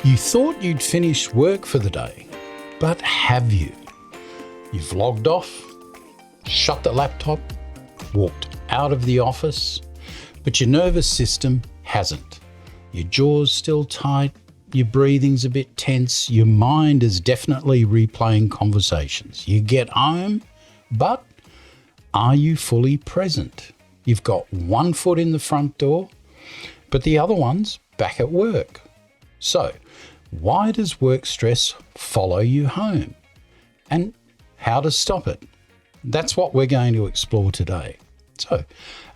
You thought you'd finished work for the day, but have you? You've logged off, shut the laptop, walked out of the office, but your nervous system hasn't. Your jaw's still tight, your breathing's a bit tense, your mind is definitely replaying conversations. You get home, but are you fully present? You've got one foot in the front door, but the other one's back at work. So, why does work stress follow you home? And how to stop it? That's what we're going to explore today. So,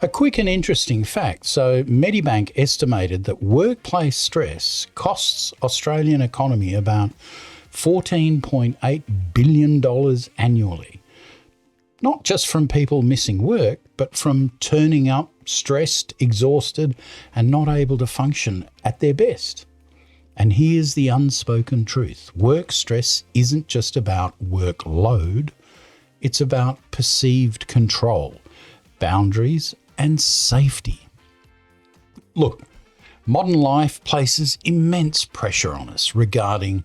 a quick and interesting fact. So, Medibank estimated that workplace stress costs Australian economy about $14.8 billion annually. Not just from people missing work, but from turning up stressed, exhausted, and not able to function at their best. And here's the unspoken truth. Work stress isn't just about workload. It's about perceived control, boundaries, and safety. Look, modern life places immense pressure on us regarding,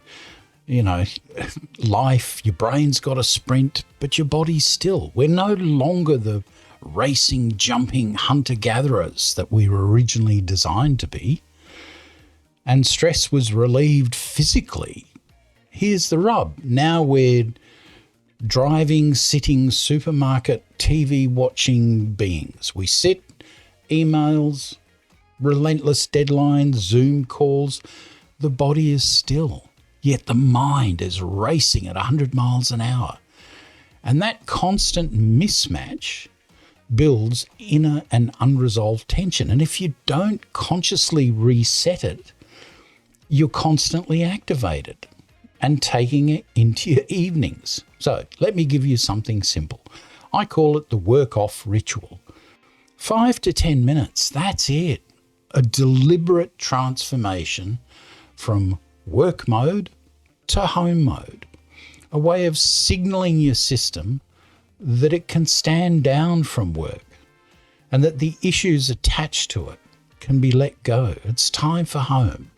life. Your brain's got a sprint, but your body's still. We're no longer the racing, jumping hunter-gatherers that we were originally designed to be. And stress was relieved physically. Here's the rub. Now we're driving, sitting, supermarket, TV watching beings. We sit, emails, relentless deadlines, Zoom calls. The body is still, yet the mind is racing at 100 miles an hour. And that constant mismatch builds inner and unresolved tension. And if you don't consciously reset it, you're constantly activated and taking it into your evenings. So let me give you something simple. I call it the work-off ritual. 5 to 10 minutes, that's it. A deliberate transformation from work mode to home mode. A way of signaling your system that it can stand down from work and that the issues attached to it can be let go. It's time for home.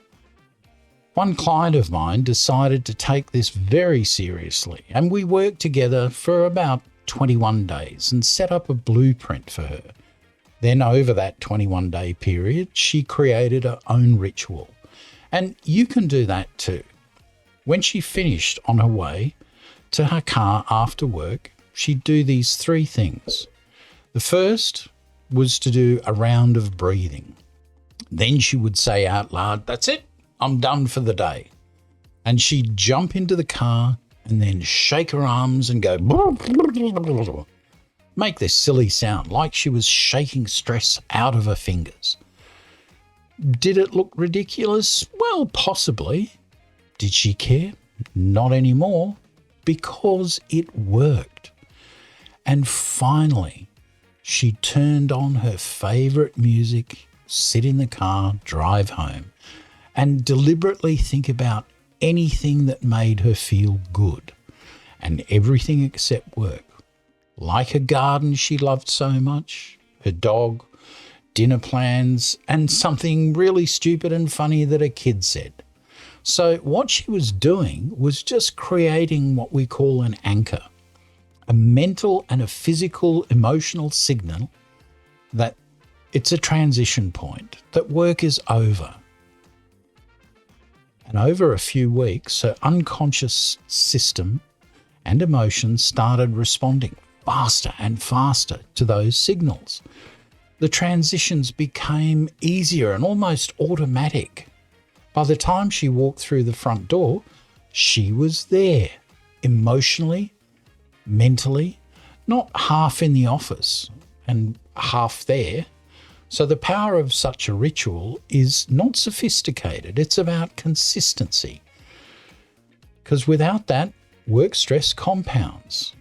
One client of mine decided to take this very seriously, and we worked together for about 21 days and set up a blueprint for her. Then over that 21-day period, she created her own ritual. And you can do that too. When she finished on her way to her car after work, she'd do these 3 things. The first was to do a round of breathing. Then she would say out loud, "That's it. I'm done for the day." And she'd jump into the car and then shake her arms and go, make this silly sound like she was shaking stress out of her fingers. Did it look ridiculous? Well, possibly. Did she care? Not anymore, because it worked. And finally, she turned on her favorite music, sit in the car, drive home, and deliberately think about anything that made her feel good, and everything except work. Like a garden she loved so much, her dog, dinner plans, and something really stupid and funny that a kid said. So what she was doing was just creating what we call an anchor, a mental and a physical emotional signal that it's a transition point, that work is over. And over a few weeks, her unconscious system and emotions started responding faster and faster to those signals. The transitions became easier and almost automatic. By the time she walked through the front door, she was there, emotionally, mentally, not half in the office and half there. So the power of such a ritual is not sophisticated. It's about consistency. Because without that, work stress compounds,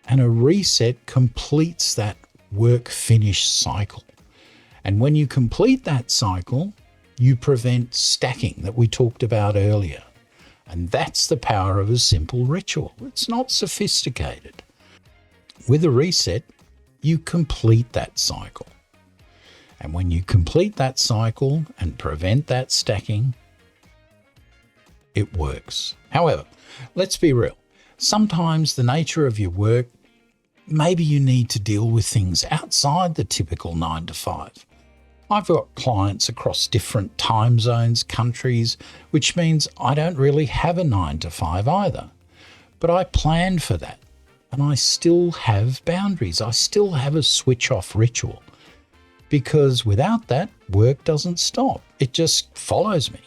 and a reset completes that work-finish cycle. And when you complete that cycle, you prevent stacking that we talked about earlier. And that's the power of a simple ritual. It's not sophisticated. With a reset, you complete that cycle. And when you complete that cycle and prevent that stacking, it works. However, let's be real. Sometimes the nature of your work, maybe you need to deal with things outside the typical 9 to 5. I've got clients across different time zones, countries, which means I don't really have a 9 to 5 either. But I planned for that, and I still have boundaries. I still have a switch-off ritual, because without that, work doesn't stop. It just follows me.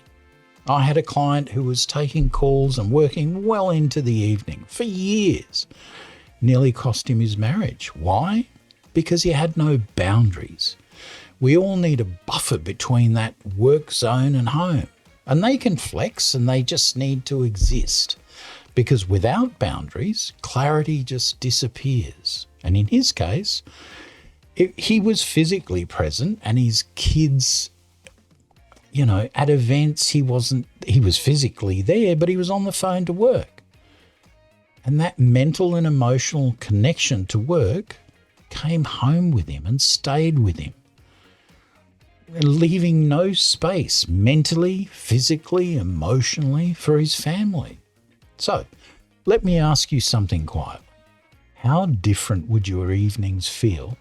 I had a client who was taking calls and working well into the evening for years. Nearly cost him his marriage. Why? Because he had no boundaries. We all need a buffer between that work zone and home. And they can flex, and they just need to exist. Because without boundaries, clarity just disappears. And in his case, he was physically present, and his kids, at events, he was physically there, but he was on the phone to work. And that mental and emotional connection to work came home with him and stayed with him, leaving no space mentally, physically, emotionally for his family. So, let me ask you something quietly. How different would your evenings feel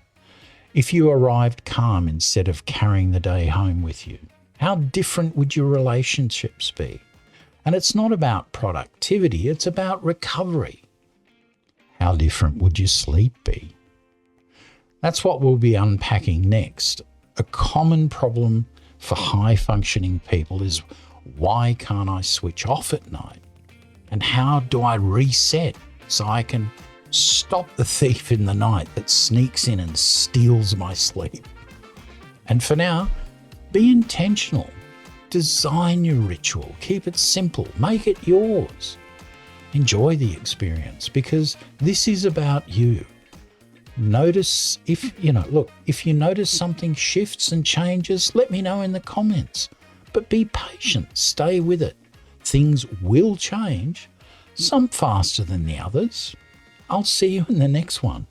if you arrived calm instead of carrying the day home with you? How different would your relationships be? And it's not about productivity, it's about recovery. How different would your sleep be? That's what we'll be unpacking next. A common problem for high-functioning people is, why can't I switch off at night? And how do I reset so I can stop the thief in the night that sneaks in and steals my sleep? And for now, be intentional. Design your ritual. Keep it simple. Make it yours. Enjoy the experience, because this is about you. Notice if you notice something shifts and changes, let me know in the comments. But be patient. Stay with it. Things will change, some faster than the others. I'll see you in the next one.